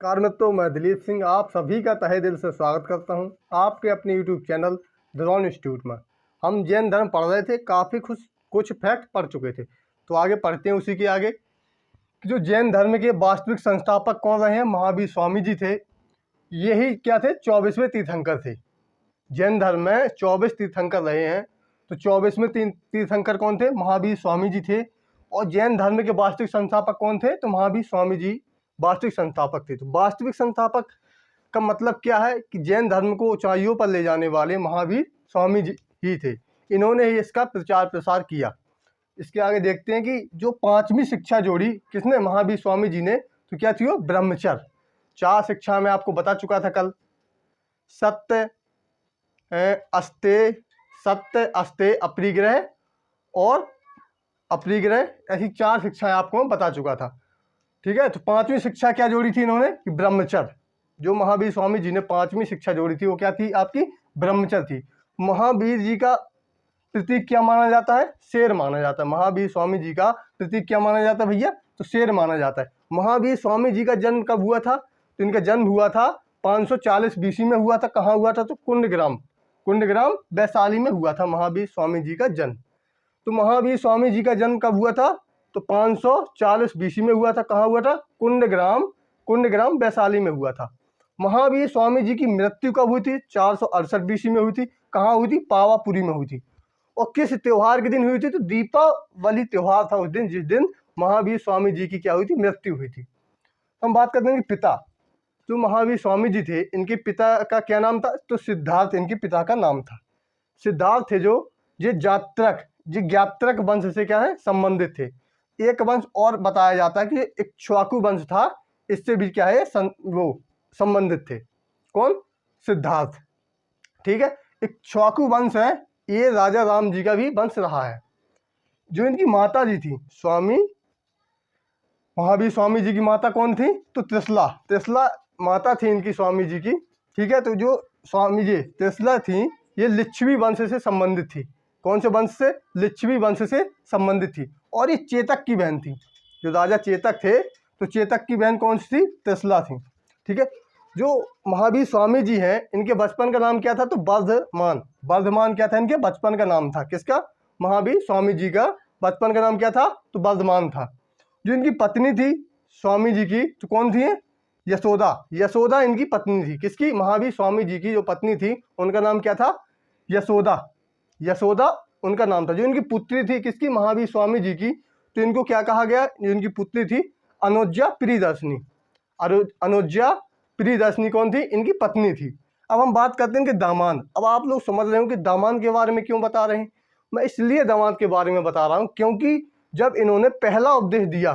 Car मित्रों, मैं दिलीप सिंह आप सभी का तहे दिल से स्वागत करता हूं आपके अपने यूट्यूब चैनल ड्रोन इंस्टीट्यूट में। हम जैन धर्म पढ़ रहे थे, काफ़ी कुछ फैक्ट पढ़ चुके थे, तो आगे पढ़ते हैं उसी के आगे कि जो जैन धर्म के वास्तविक संस्थापक कौन रहे हैं, महावीर स्वामी जी थे। यही क्या थे, 24वें तीर्थंकर थे। जैन धर्म में 24 तीर्थंकर रहे हैं, तो 24वें तीर्थंकर कौन थे? महावीर स्वामी जी थे। और जैन धर्म के वास्तविक संस्थापक कौन थे? तो महावीर स्वामी जी वास्तविक संस्थापक थे। तो वास्तविक संस्थापक का मतलब क्या है कि जैन धर्म को ऊंचाइयों पर ले जाने वाले महावीर स्वामी जी ही थे। इन्होंने ही इसका प्रचार प्रसार किया। इसके आगे देखते हैं कि जो 5वीं शिक्षा जोड़ी किसने? महावीर स्वामी जी ने। तो क्या थी वो? ब्रह्मचर्य। 4 शिक्षा में आपको बता चुका था कल। सत्य अस्ते अपरिग्रह और अपरिग्रह, ऐसी 4 शिक्षाएं आपको मैं बता चुका था। ठीक है, तो 5वीं शिक्षा क्या जोड़ी थी इन्होंने? कि ब्रह्मचर्य। जो महावीर स्वामी जी ने 5वीं शिक्षा जोड़ी थी वो क्या थी? आपकी ब्रह्मचर्य थी। महावीर जी का प्रतीक क्या माना जाता है? शेर माना जाता है। महावीर स्वामी जी का प्रतीक क्या माना जाता है भैया? तो शेर माना जाता है। महावीर स्वामी जी का जन्म कब हुआ था? तो इनका जन्म हुआ था 540 बीसी में हुआ था। कहाँ हुआ था? तो कुंडग्राम वैशाली में हुआ था महावीर स्वामी जी का जन्म। तो महावीर स्वामी जी का जन्म कब हुआ था? तो 540 बीसी में हुआ था। कहाँ हुआ था? कुंडग्राम वैशाली में हुआ था। महावीर स्वामी जी की मृत्यु कब हुई थी? 468 बीसी में हुई थी। कहाँ हुई थी? पावापुरी में हुई थी। और किस त्योहार के दिन हुई थी? तो दीपावली त्योहार था उस दिन, जिस दिन महावीर स्वामी जी की क्या हुई थी? मृत्यु हुई थी। हम बात करते हैं कि पिता, जो महावीर स्वामी जी थे, इनके पिता का क्या नाम था? तो सिद्धार्थ इनके पिता का नाम था। सिद्धार्थ थे जो ये ज्ञात्रक वंश से क्या है? संबंधित थे। एक वंश और बताया जाता है कि इक्ष्वाकु वंश था, इससे भी क्या है? वो संबंधित थे। कौन? सिद्धार्थ। ठीक है, इक्ष्वाकु वंश है, ये राजा राम जी का भी वंश रहा है। जो इनकी माता जी थी, महावीर स्वामी जी की माता कौन थी? तो त्रिशला माता थी इनकी स्वामी जी की। ठीक है, तो जो स्वामी जी त्रिशला थी, ये लिच्छवी वंश से संबंधित थी। कौन से वंश से? लिच्छवी वंश से संबंधित थी। और ये चेतक की बहन थी। जो राजा चेतक थे, तो चेतक की बहन कौन सी थी? त्रिशला थी। ठीक है, जो महावीर स्वामी जी हैं, इनके बचपन का नाम क्या था? तो वर्धमान क्या था? इनके बचपन का नाम था। किसका? महावीर स्वामी जी का बचपन का नाम क्या था? तो वर्धमान था। जो इनकी पत्नी थी स्वामी जी की, तो कौन थी? यशोदा इनकी पत्नी थी। किसकी? महावीर स्वामी जी की जो पत्नी थी, उनका नाम क्या था? यशोदा उनका नाम था। जो इनकी पुत्री थी, किसकी? महावीर स्वामी जी की, तो इनको क्या कहा गया? जो इनकी पुत्री थी, अनुज्जा प्रियदर्शनी। अनुज्जा प्रियदर्शनी कौन थी? इनकी पत्नी थी। अब हम बात करते हैं कि दामाद। अब आप लोग समझ रहे हो कि दामाद के बारे में क्यों बता रहे हैं। मैं इसलिए दामाद के बारे में बता रहा हूँ क्योंकि जब इन्होंने पहला उपदेश दिया,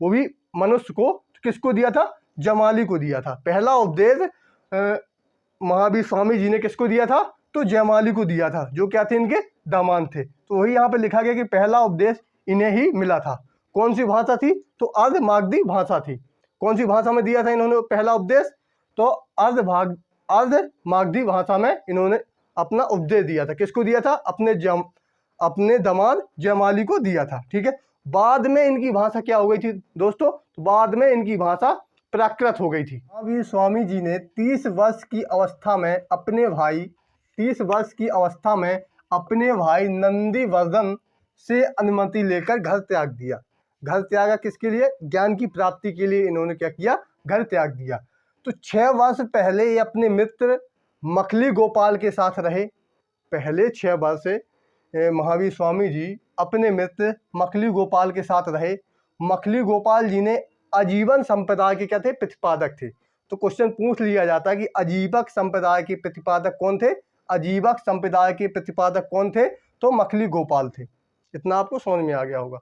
वो भी मनुष्य को, किसको दिया था? जयमाली को दिया था। पहला उपदेश महावीर स्वामी जी ने किसको दिया था? तो जयमाली को दिया था, जो क्या थे? इनके दामाद थे। तो वही यहाँ पे लिखा गया कि पहला उपदेश इन्हें ही मिला था। कौन सी भाषा थी? तो अर्ध भाषा थी। कौन सी भाषा में दिया था इन्होंने पहला उपदेश? तो अर्ध मागधी भाषा में इन्होंने अपना उपदेश दिया था। किसको दिया था? अपने दामाद जयमाली को दिया था। ठीक है, बाद में इनकी भाषा क्या हो गई थी दोस्तों? तो बाद में इनकी भाषा प्राकृत हो गई थी। महावीर स्वामी जी ने 30 वर्ष की अवस्था में अपने भाई नंदीवर्धन से अनुमति लेकर घर त्याग दिया। घर त्यागा किसके लिए? ज्ञान की प्राप्ति के लिए इन्होंने क्या किया? घर त्याग दिया। तो 6 वर्ष पहले ये अपने मित्र मखली गोपाल के साथ रहे। पहले 6 वर्ष महावीर स्वामी जी अपने मित्र मखली गोपाल के साथ रहे। मखली गोपाल जी ने आजीवन संप्रदाय के क्या थे? प्रतिपादक थे। तो क्वेश्चन पूछ लिया जाता है कि आजीवक संप्रदाय के प्रतिपादक कौन थे? आजीवक संप्रदाय के प्रतिपादक कौन थे? तो मखली गोपाल थे। इतना आपको समझ में आ गया होगा।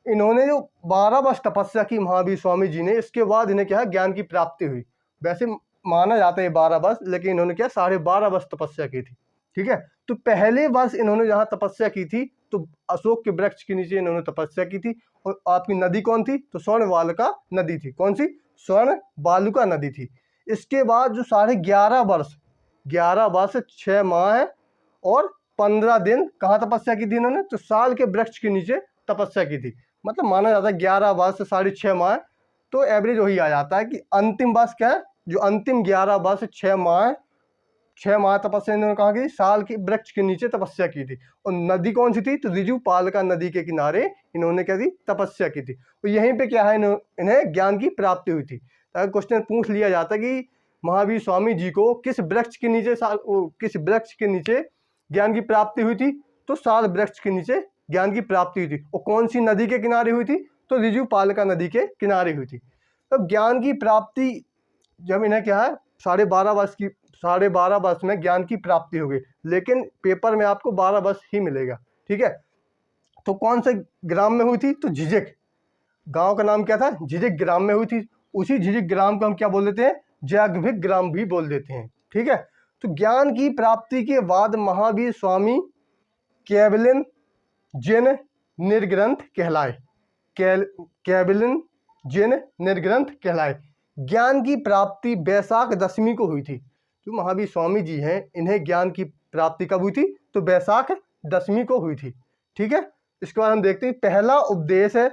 इन्होंने जो 12 वर्ष तपस्या की महावीर स्वामी जी ने, इसके बाद इन्हें क्या है? ज्ञान की प्राप्ति हुई। वैसे माना जाता है 12 वर्ष, लेकिन इन्होंने क्या 12.5 वर्ष तपस्या की थी। ठीक है, तो पहले वर्ष इन्होंने जहाँ तपस्या की थी, तो अशोक के वृक्ष के नीचे इन्होंने तपस्या की थी। और आपकी नदी कौन थी? तो स्वर्ण बालुका नदी थी। कौन सी? स्वर्ण बालुका नदी थी। इसके बाद जो 11 वर्ष 6 माह और 15 दिन कहाँ तपस्या की थी इन्होंने? तो साल के वृक्ष के नीचे तपस्या की थी। मतलब माना जाता है 11 वर्ष 6.5 माह तो एवरेज वही आ जाता है कि अंतिम वर्ष क्या है, जो अंतिम 11 वर्ष 6 माह तपस्या इन्होंने कहा कि साल के वृक्ष के नीचे तपस्या की थी। और नदी कौन सी थी, तो ऋजुपालिका नदी के किनारे इन्होंने क्या थी, तपस्या की थी। तो यहीं पे क्या है, इन्हें ज्ञान की प्राप्ति हुई थी। अगर क्वेश्चन पूछ लिया जाता कि महावीर स्वामी जी को किस वृक्ष के नीचे ज्ञान की प्राप्ति हुई थी, तो साल वृक्ष के नीचे ज्ञान की प्राप्ति हुई थी। और कौन सी नदी के किनारे हुई थी, तो ऋजुपालिका नदी के किनारे हुई थी। तब ज्ञान की प्राप्ति जब इन्हें क्या है 12.5 वर्ष में ज्ञान की प्राप्ति हो गई, लेकिन पेपर में आपको 12 वर्ष ही मिलेगा। ठीक है, तो कौन से ग्राम में हुई थी, तो झिझक गांव का नाम क्या था, झिझक ग्राम में हुई थी। उसी झिझक ग्राम को हम क्या बोल देते हैं, जगभिक ग्राम भी बोल देते हैं। ठीक है, तो ज्ञान की प्राप्ति के बाद महावीर स्वामी कैवलिन जिन निर्ग्रंथ कहलाए। कैवलिन जिन निर्ग्रंथ कहलाए। ज्ञान की प्राप्ति वैशाख दशमी को हुई थी। जो महावीर स्वामी जी हैं, इन्हें ज्ञान की प्राप्ति कब हुई थी, तो वैशाख दशमी को हुई थी। ठीक है, इसके बाद हम देखते हैं पहला उपदेश है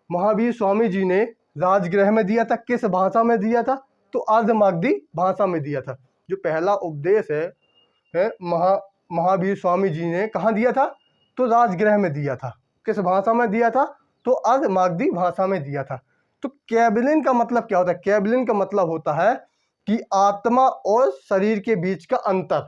महावीर स्वामी जी ने राजगृह में दिया था। किस भाषा में दिया था, तो अर्धमागधी भाषा में दिया था। जो पहला उपदेश है महावीर स्वामी जी ने कहाँ दिया था, तो राजगृह में दिया था। किस भाषा में दिया था, तो अर्धमागधी भाषा में दिया था। तो कैवलिन का मतलब क्या होता है, कैवलिन का मतलब होता है कि आत्मा और शरीर के बीच का अंतर।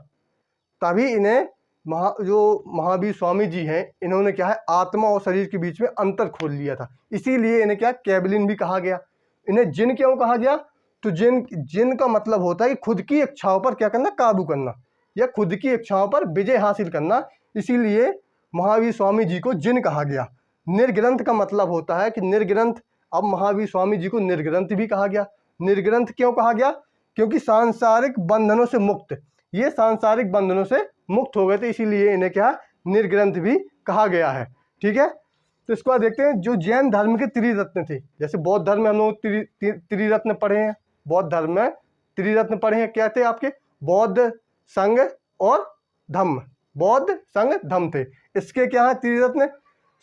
तभी इन्हें जो महावीर स्वामी जी हैं, इन्होंने क्या है आत्मा और शरीर के बीच में अंतर खोल लिया था। इसीलिए इन्हें क्या कैवलिन भी कहा गया। इन्हें जिन क्यों कहा गया, तो जिन का मतलब होता है कि खुद की इच्छाओं पर क्या करना, काबू करना, या खुद की इच्छाओं पर विजय हासिल करना। इसीलिए महावीर स्वामी जी को जिन कहा गया। निर्ग्रंथ का मतलब होता है कि निर्ग्रंथ, अब महावीर स्वामी जी को निर्ग्रंथ भी कहा गया। निर्ग्रंथ क्यों कहा गया, क्योंकि सांसारिक बंधनों से मुक्त, ये सांसारिक बंधनों से मुक्त हो गए थे, इसीलिए इन्हें क्या निर्ग्रंथ भी कहा गया है। ठीक है, तो इसको बाद देखते हैं जो जैन धर्म के त्रिरत्न थे। जैसे बौद्ध धर्म में हम लोग त्रिरत्न पढ़े हैं, बौद्ध धर्म में त्रिरत्न पढ़े हैं। क्या थे आपके, बौद्ध, संघ और धम्म। बौद्ध, संघ, धम्म थे। इसके क्या है त्रिरत्न,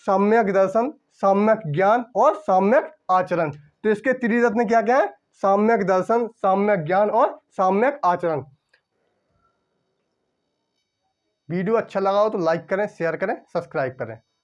सम्यक दर्शन, सम्यक ज्ञान और सम्यक आचरण। तो इसके त्रिरत्न क्या क्या है, सम्यक दर्शन, सम्यक ज्ञान और सम्यक आचरण। वीडियो अच्छा लगा हो तो लाइक करें, शेयर करें, सब्सक्राइब करें।